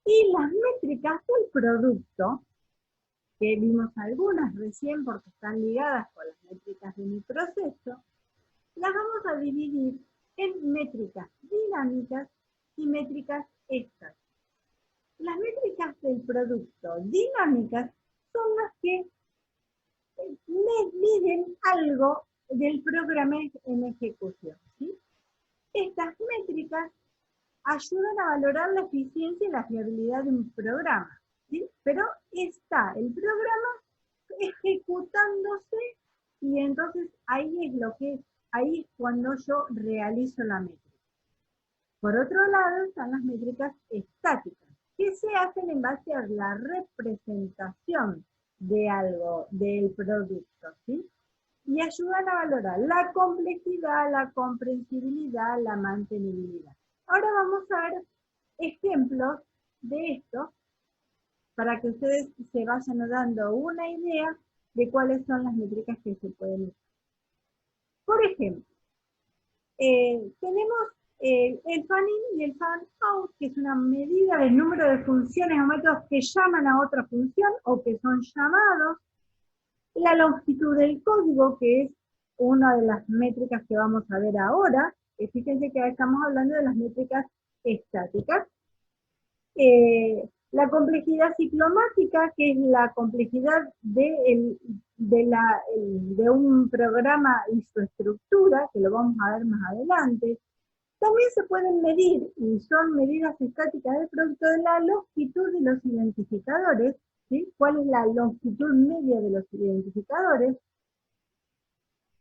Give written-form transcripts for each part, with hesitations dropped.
Y las métricas del producto, que vimos algunas recién porque están ligadas con las métricas de mi proceso, las vamos a dividir en métricas dinámicas y métricas estáticas. Las métricas del producto dinámicas son las que miden algo del programa en ejecución, ¿sí? Estas métricas ayudan a valorar la eficiencia y la fiabilidad de un programa, ¿sí? Pero está el programa ejecutándose y entonces ahí es cuando yo realizo la métrica. Por otro lado están las métricas estáticas, que se hacen en base a la representación de algo, del producto, ¿sí? Y ayudan a valorar la complejidad, la comprensibilidad, la mantenibilidad. Ahora vamos a ver ejemplos de esto para que ustedes se vayan dando una idea de cuáles son las métricas que se pueden usar. Por ejemplo, tenemos el fan-in y el fan-out, que es una medida del número de funciones o métodos que llaman a otra función o que son llamados. La longitud del código, que es una de las métricas que vamos a ver ahora. Fíjense que estamos hablando de las métricas estáticas. La complejidad ciclomática, que es la complejidad de un programa y su estructura, que lo vamos a ver más adelante. También se pueden medir, y son medidas estáticas del producto, de la longitud de los identificadores, ¿sí? ¿Cuál es la longitud media de los identificadores?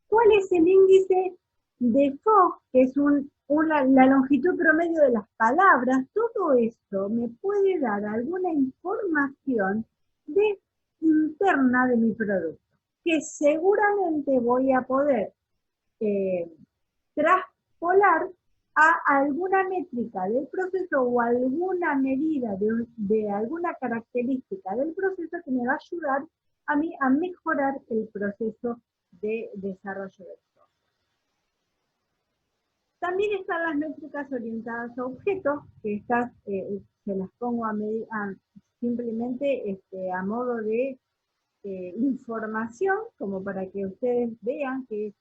¿Cuál es el índice de Fogg, que es la longitud promedio de las palabras? Todo esto me puede dar alguna información interna de mi producto, que seguramente voy a poder traspolar a alguna métrica del proceso o alguna medida de alguna característica del proceso que me va a ayudar a mí a mejorar el proceso de desarrollo del software. También están las métricas orientadas a objetos, que estas se las pongo simplemente a modo de información, como para que ustedes vean que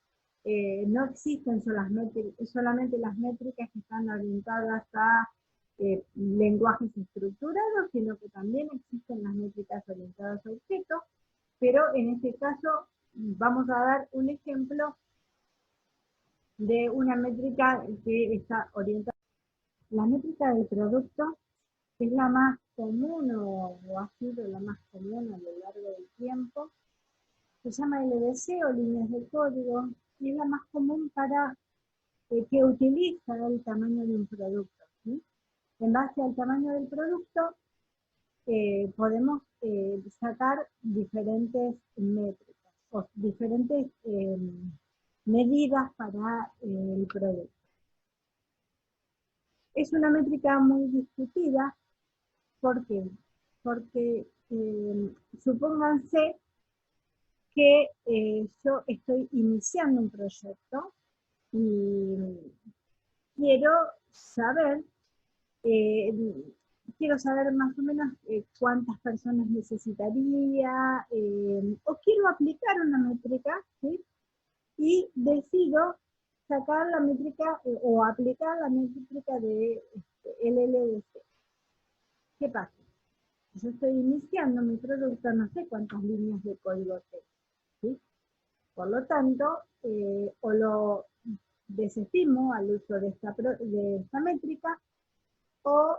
no existen solamente las métricas que están orientadas a lenguajes estructurados, sino que también existen las métricas orientadas a objetos, pero en este caso vamos a dar un ejemplo de una métrica que está orientada. La métrica del producto es la más común o ha sido la más común a lo largo del tiempo. Se llama LDC o líneas de código y es la más común para que utiliza el tamaño de un producto, ¿sí? En base al tamaño del producto podemos sacar diferentes métricas o diferentes medidas para el producto. Es una métrica muy discutida. ¿Por qué? Porque supónganse que yo estoy iniciando un proyecto y saber, eh, quiero saber más o menos cuántas personas necesitaría, o quiero aplicar una métrica, ¿sí? Y decido sacar la métrica o aplicar la métrica de LLDC. ¿Qué pasa? Yo estoy iniciando mi producto, no sé cuántas líneas de código tengo, ¿sí? Por lo tanto, o lo desestimo al uso de esta métrica, o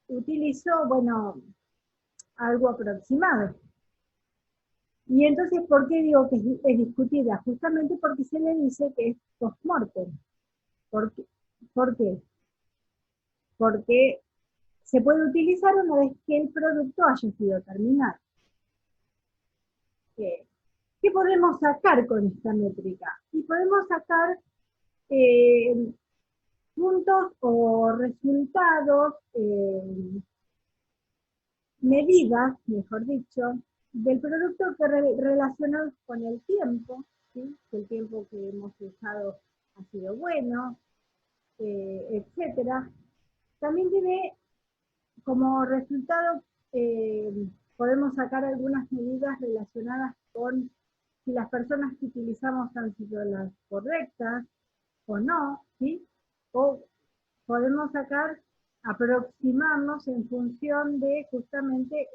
utilizo, bueno, algo aproximado. Y entonces, ¿por qué digo que es discutida? Justamente porque se le dice que es post-mortem. ¿Por qué? ¿Por qué? Porque se puede utilizar una vez que el producto haya sido terminado. ¿Qué podemos sacar con esta métrica? Y podemos sacar puntos o resultados, medidas, mejor dicho, del producto que relacionados con el tiempo, ¿sí? Que el tiempo que hemos usado ha sido bueno, etc. También tiene como resultado, podemos sacar algunas medidas relacionadas con si las personas que utilizamos han sido las correctas o no, ¿sí? O podemos sacar, aproximarnos en función de justamente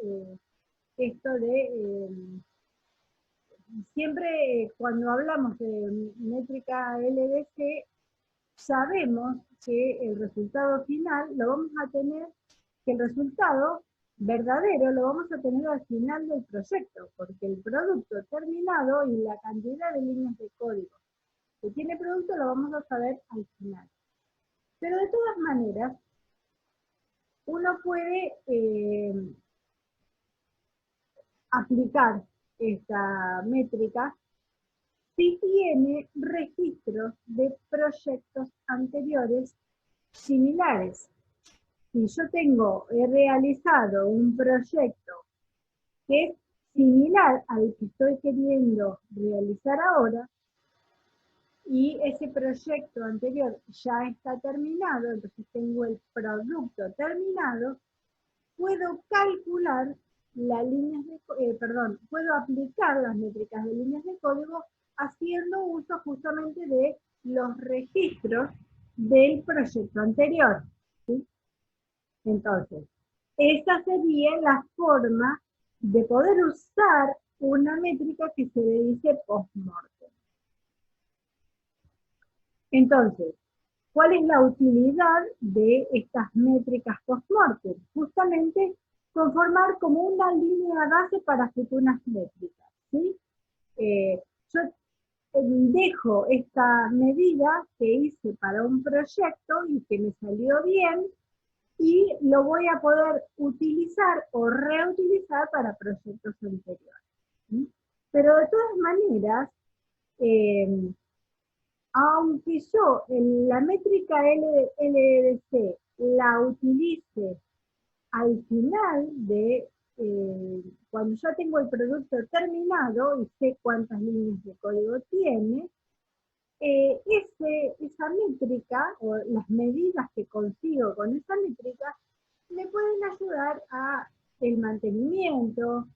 esto de, siempre cuando hablamos de métrica LDC, sabemos que el resultado final lo vamos a tener, que el resultado verdadero lo vamos a tener al final del proyecto, porque el producto terminado y la cantidad de líneas de código que tiene producto lo vamos a saber al final. Pero de todas maneras, uno puede aplicar esta métrica si tiene registros de proyectos anteriores similares. Si yo he realizado un proyecto que es similar al que estoy queriendo realizar ahora, y ese proyecto anterior ya está terminado, entonces tengo el producto terminado, puedo calcular las líneas de, puedo aplicar las métricas de líneas de código haciendo uso justamente de los registros del proyecto anterior, ¿sí? Entonces, esa sería la forma de poder usar una métrica que se le dice post-mortem. Entonces, ¿cuál es la utilidad de estas métricas post-mortem? Justamente conformar como una línea base para futuras métricas, ¿sí? Yo dejo esta medida que hice para un proyecto y que me salió bien, y lo voy a poder utilizar o reutilizar para proyectos anteriores, ¿sí? Pero de todas maneras, aunque yo en la métrica LDC la utilice al final de, cuando ya tengo el producto terminado y sé cuántas líneas de código tiene, esa métrica o las medidas que consigo con esa métrica me pueden ayudar a el mantenimiento,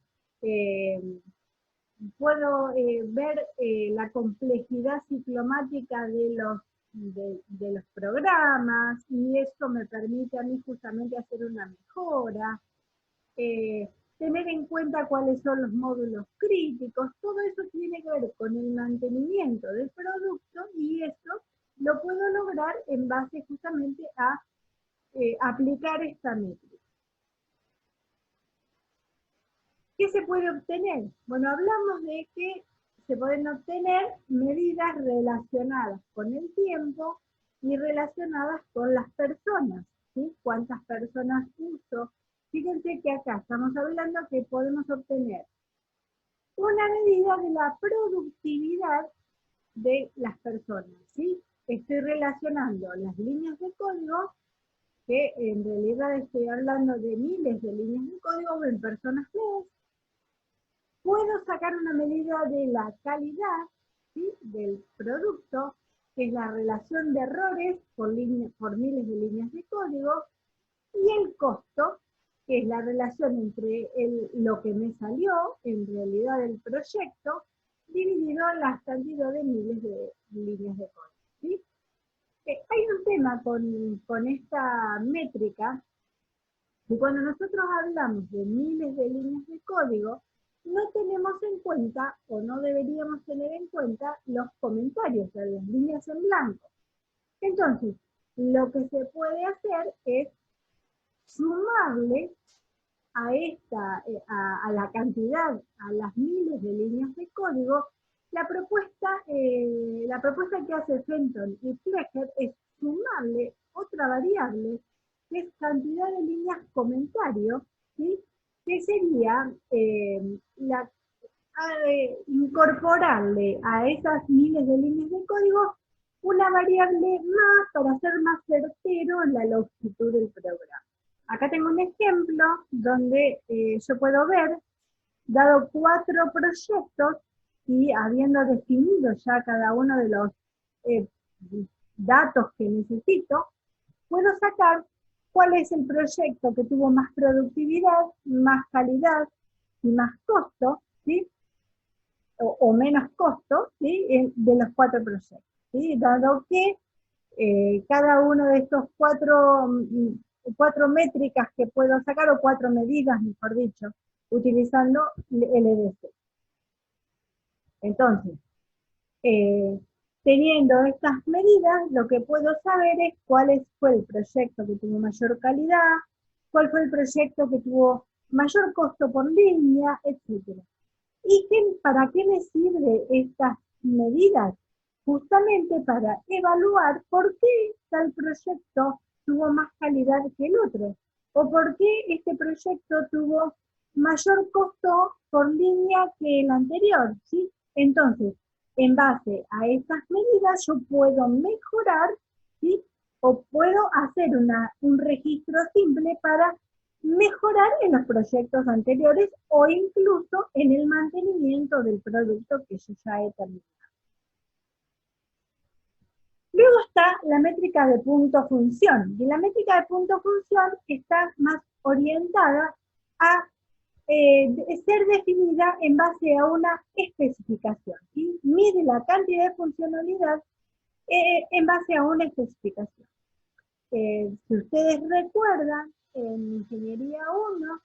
puedo ver la complejidad ciclomática de los programas, y eso me permite a mí justamente hacer una mejora, tener en cuenta cuáles son los módulos críticos. Todo eso tiene que ver con el mantenimiento del producto, y eso lo puedo lograr en base justamente a aplicar esta métrica. ¿Qué se puede obtener? Bueno, hablamos de que se pueden obtener medidas relacionadas con el tiempo y relacionadas con las personas, ¿sí? ¿Cuántas personas uso? Fíjense que acá estamos hablando que podemos obtener una medida de la productividad de las personas, ¿sí? Estoy relacionando las líneas de código, que en realidad estoy hablando de miles de líneas de código en personas mes. Puedo sacar una medida de la calidad, ¿sí?, del producto, que es la relación de errores por miles de líneas de código, y el costo, que es la relación entre lo que me salió en realidad del proyecto, dividido en la cantidad de miles de líneas de código, ¿sí? Hay un tema con esta métrica, que cuando nosotros hablamos de miles de líneas de código, no tenemos en cuenta, o no deberíamos tener en cuenta, los comentarios, o sea, las líneas en blanco. Entonces, lo que se puede hacer es sumarle a la cantidad, a las miles de líneas de código, la propuesta que hace Fenton y Flecker es sumarle otra variable, que es cantidad de líneas comentario, ¿sí?, que sería incorporarle a esas miles de líneas de código una variable más para ser más certero en la longitud del programa. Acá tengo un ejemplo donde yo puedo ver, dado 4 proyectos y habiendo definido ya cada uno de los datos que necesito, puedo sacar cuál es el proyecto que tuvo más productividad, más calidad y más costo, ¿sí? O menos costo, ¿sí? De los 4 proyectos, ¿sí? Dado que cada uno de estos 4 métricas que puedo sacar, o 4 medidas, mejor dicho, utilizando el EDC. Entonces, teniendo estas medidas, lo que puedo saber es cuál fue el proyecto que tuvo mayor calidad, cuál fue el proyecto que tuvo mayor costo por línea, etc. ¿Y para qué me sirven estas medidas? Justamente para evaluar por qué tal proyecto tuvo más calidad que el otro, o por qué este proyecto tuvo mayor costo por línea que el anterior, ¿sí? Entonces, en base a estas medidas yo puedo mejorar, ¿sí? O puedo hacer un registro simple para mejorar en los proyectos anteriores o incluso en el mantenimiento del producto que yo ya he terminado. Luego está la métrica de punto-función, y la métrica de punto-función está más orientada a ser definida en base a una especificación, ¿sí? Mide la cantidad de funcionalidad en base a una especificación. Si ustedes recuerdan, en Ingeniería 1,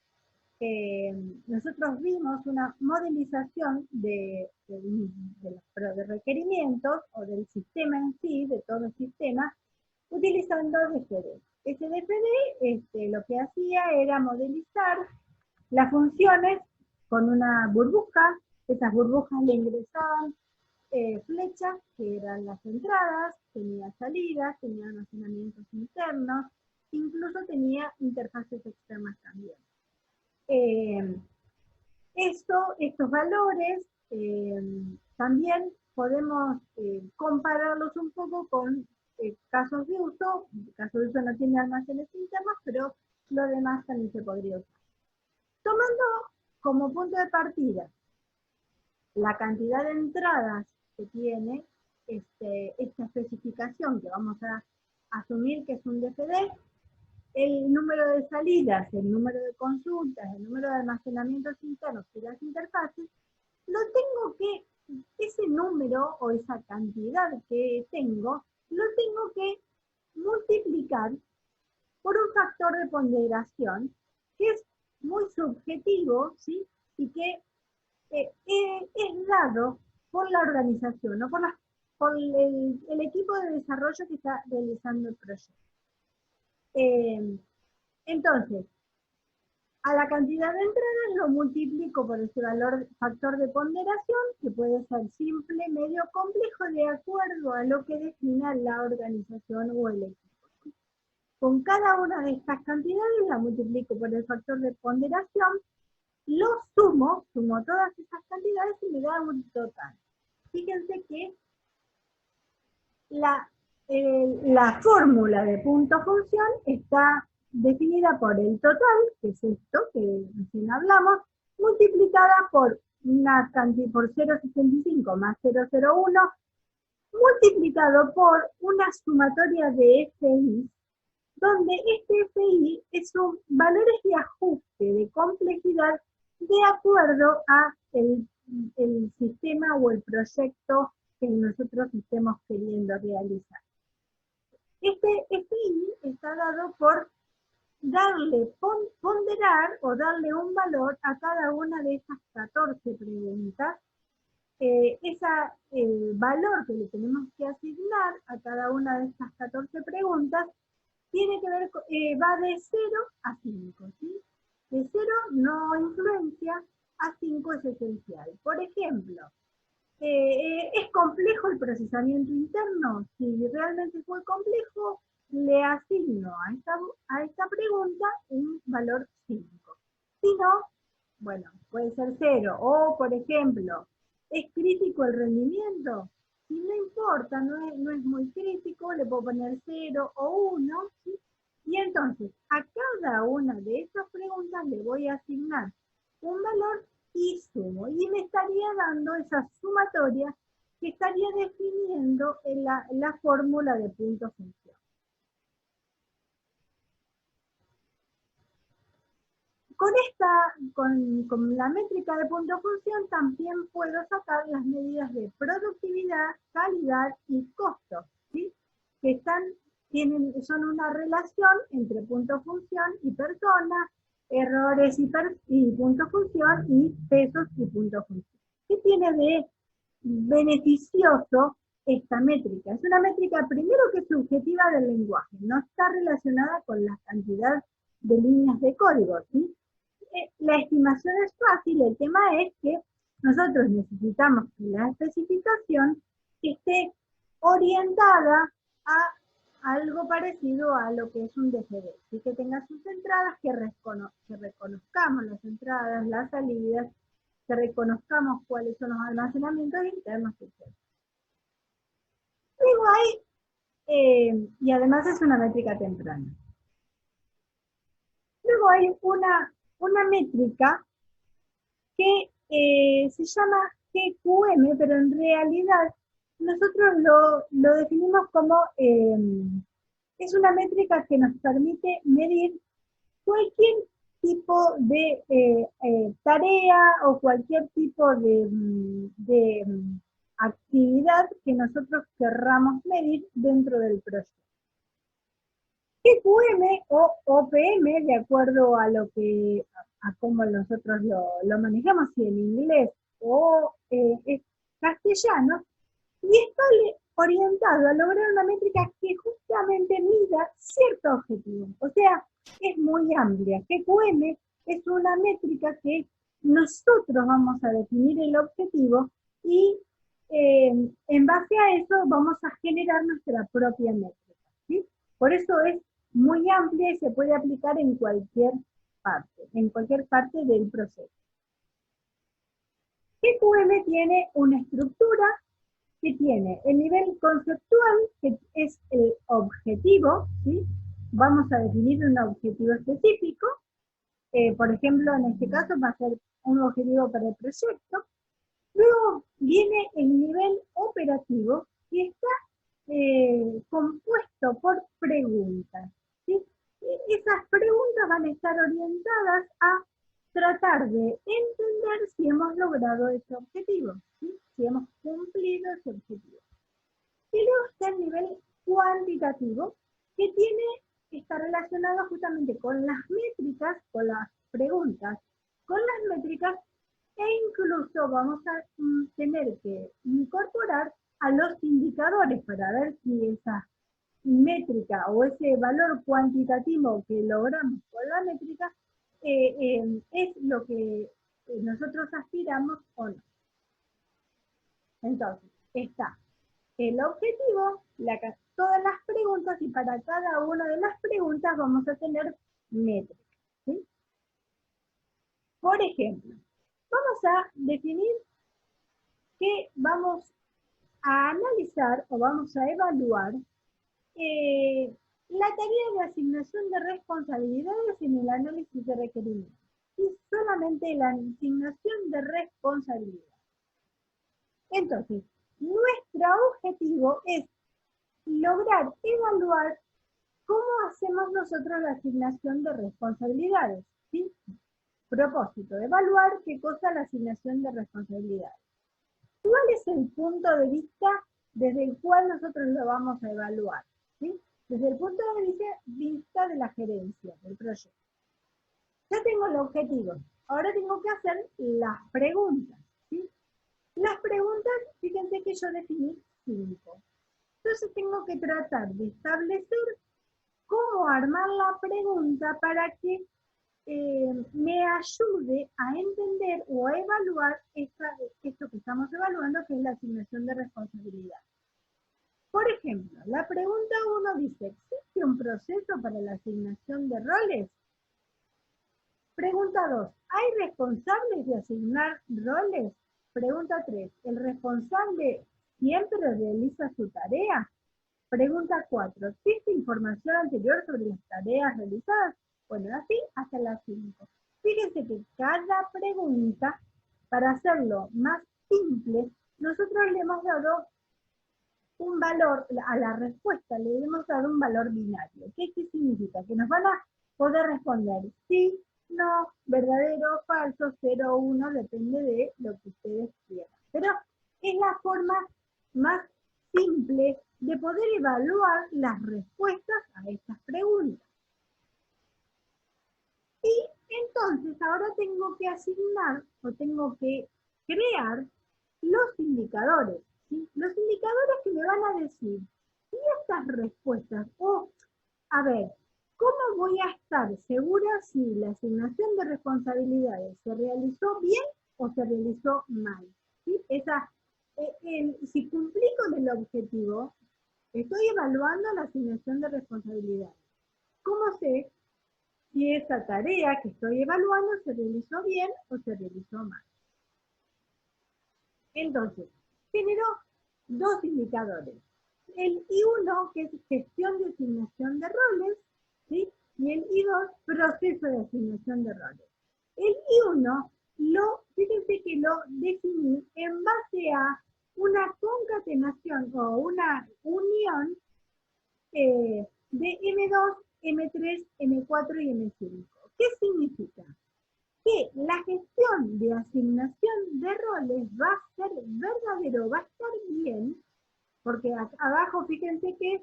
nosotros vimos una modelización de requerimientos o del sistema en sí, de todo el sistema, utilizando DFD. Ese DFD lo que hacía era modelizar las funciones con una burbuja. Esas burbujas le ingresaban flechas, que eran las entradas, tenía salidas, tenía almacenamientos internos, incluso tenía interfaces externas también. Estos valores también podemos compararlos un poco con casos de uso. El caso de uso no tiene almacenes internos, pero lo demás también se podría usar. Tomando como punto de partida la cantidad de entradas que tiene esta especificación, que vamos a asumir que es un DFD, el número de salidas, el número de consultas, el número de almacenamientos internos y las interfaces, ese número o esa cantidad que tengo, lo tengo que multiplicar por un factor de ponderación que es muy subjetivo, ¿sí? Y que es dado por la organización, ¿no? por el equipo de desarrollo que está realizando el proyecto. Entonces, a la cantidad de entradas lo multiplico por ese factor de ponderación, que puede ser simple, medio, complejo, de acuerdo a lo que defina la organización o el equipo. Con cada una de estas cantidades la multiplico por el factor de ponderación, lo sumo todas esas cantidades y me da un total. Fíjense que la fórmula de punto-función está definida por el total, que es esto que recién hablamos, multiplicada por una cantidad, por 0,65 más 0,01, multiplicado por una sumatoria de FI, donde este FI son valores de ajuste de complejidad de acuerdo a el sistema o el proyecto que nosotros estemos queriendo realizar. Este FI está dado por ponderar o darle un valor a cada una de estas 14 preguntas. El valor que le tenemos que asignar a cada una de estas 14 preguntas tiene que ver, va de 0 a 5, ¿sí? De 0 no influencia, a 5 es esencial. Por ejemplo, ¿es complejo el procesamiento interno? Si realmente es muy complejo, le asigno a esta pregunta un valor 5. Si no, bueno, puede ser 0. O, por ejemplo, ¿es crítico el rendimiento? Si no importa, no es muy crítico, le puedo poner 0 o 1, ¿sí? Y entonces, a cada una de estas preguntas le voy a asignar un valor y sumo. Y me estaría dando esa sumatoria que estaría definiendo la fórmula de punto-función. con la métrica de punto función también puedo sacar las medidas de productividad, calidad y costo, ¿sí? Que son una relación entre punto función y persona, errores y punto función, y pesos y punto función. ¿Qué tiene de beneficioso esta métrica? Es una métrica, primero, que es subjetiva del lenguaje, no está relacionada con la cantidad de líneas de código, ¿sí? La estimación es fácil, el tema es que nosotros necesitamos que la especificación esté orientada a algo parecido a lo que es un DGD, ¿sí? Que tenga sus entradas, que reconozcamos las entradas, las salidas, que reconozcamos cuáles son los almacenamientos internos, etc. Luego y además es una métrica temprana. Luego hay una métrica que se llama GQM, pero en realidad nosotros lo definimos como, es una métrica que nos permite medir cualquier tipo de tarea o cualquier tipo de actividad que nosotros querramos medir dentro del proyecto. GQM o OPM, de acuerdo a cómo nosotros lo manejamos, si en inglés o es castellano, y está orientado a lograr una métrica que justamente mida cierto objetivo. O sea, es muy amplia. GQM es una métrica que nosotros vamos a definir el objetivo y en base a eso vamos a generar nuestra propia métrica, ¿sí? Por eso es muy amplia y se puede aplicar en cualquier parte del proceso. GQM tiene una estructura que tiene el nivel conceptual, que es el objetivo, ¿sí? Vamos a definir un objetivo específico, por ejemplo, en este caso va a ser un objetivo para el proyecto. Luego viene el nivel operativo, y está compuesto por preguntas, ¿sí? Esas preguntas van a estar orientadas a tratar de entender si hemos logrado ese objetivo, ¿sí? Si hemos cumplido ese objetivo. Y luego está el nivel cuantitativo, que está relacionado justamente con las métricas, con las preguntas, con las métricas, e incluso vamos a tener que incorporar a los indicadores para ver si esa métrica o ese valor cuantitativo que logramos con la métrica es lo que nosotros aspiramos o no. Entonces, está el objetivo, todas las preguntas, y para cada una de las preguntas vamos a tener métricas, ¿sí? Por ejemplo, vamos a definir que vamos a analizar o vamos a evaluar la tarea de asignación de responsabilidades en el análisis de requerimientos. Y solamente la asignación de responsabilidades. Entonces, nuestro objetivo es lograr evaluar cómo hacemos nosotros la asignación de responsabilidades, ¿sí? Propósito, evaluar qué cosa es la asignación de responsabilidades. ¿Cuál es el punto de vista desde el cual nosotros lo vamos a evaluar? ¿Sí? Desde el punto de vista de la gerencia del proyecto. Ya tengo el objetivo, ahora tengo que hacer las preguntas, ¿sí? Las preguntas, fíjense que yo definí 5. Entonces tengo que tratar de establecer cómo armar la pregunta para que me ayude a entender o a evaluar esto que estamos evaluando, que es la asignación de responsabilidad. Por ejemplo, la pregunta 1 dice, ¿existe un proceso para la asignación de roles? Pregunta 2, ¿hay responsables de asignar roles? Pregunta 3, ¿el responsable siempre realiza su tarea? Pregunta 4, ¿existe información anterior sobre las tareas realizadas? Bueno, así hasta las 5. Fíjense que cada pregunta, para hacerlo más simple, nosotros le hemos dado un valor, a la respuesta le hemos dado un valor binario. ¿Qué significa? Que nos van a poder responder sí no, verdadero, falso, 0, 1, depende de lo que ustedes quieran. Pero es la forma más simple de poder evaluar las respuestas a estas preguntas. Y entonces ahora tengo que asignar o tengo que crear los indicadores. ¿Sí? Los indicadores que me van a decir si estas respuestas, a ver, ¿cómo voy a estar segura si la asignación de responsabilidades se realizó bien o se realizó mal? ¿Sí? Si cumplí con el objetivo, estoy evaluando la asignación de responsabilidades. ¿Cómo sé si esa tarea que estoy evaluando se realizó bien o se realizó mal? Entonces, generó dos indicadores. El I1, que es gestión de asignación de roles, ¿sí? Y el I2, proceso de asignación de roles. El I1, fíjense que lo definí en base a una concatenación o una unión de M2, M3, M4 y M5. ¿Qué significa? Que la gestión de asignación de roles va a ser verdadero, va a estar bien, porque abajo fíjense que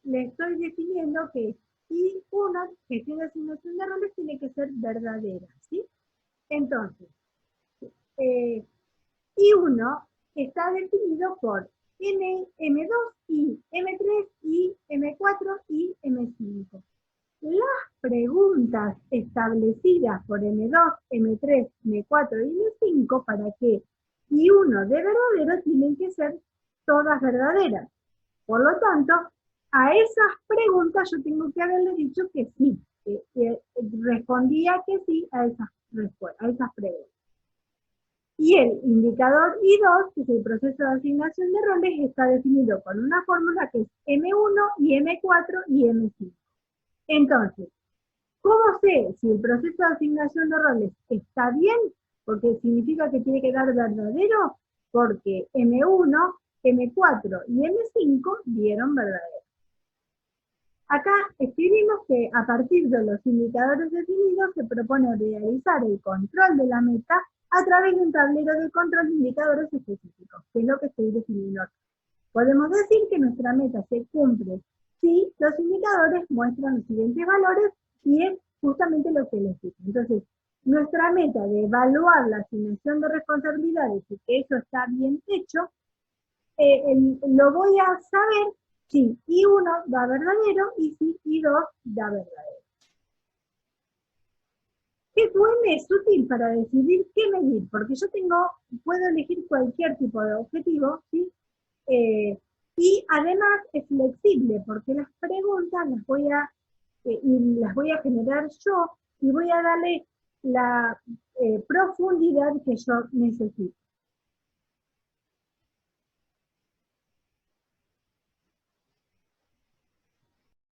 le estoy definiendo que I1, gestión de asignación de roles, tiene que ser verdadera, ¿sí? Entonces, I1 está definido por M2 y M3 y M4 y M5. Las preguntas establecidas por M2, M3, M4 y M5 para que I1 de verdadero tienen que ser todas verdaderas. Por lo tanto, a esas preguntas yo tengo que haberle dicho que sí, que respondía que sí a esas preguntas. Y el indicador I2, que es el proceso de asignación de roles, está definido con una fórmula que es M1 y M4 y M5. Entonces, ¿cómo sé si el proceso de asignación de roles está bien? Porque significa que tiene que dar verdadero, porque M1, M4 y M5 dieron verdadero. Acá escribimos que a partir de los indicadores definidos se propone realizar el control de la meta a través de un tablero de control de indicadores específicos, que es lo que estoy definiendo acá. Podemos decir que nuestra meta se cumple si los indicadores muestran los siguientes valores y es justamente lo que les dije. Entonces, nuestra meta de evaluar la asignación de responsabilidades y que eso está bien hecho, lo voy a saber si I1 da verdadero y si I2 da verdadero. GQM es útil para decidir qué medir, porque yo puedo elegir cualquier tipo de objetivo, ¿sí? Y además es flexible, porque las preguntas las voy a generar yo y voy a darle la profundidad que yo necesito.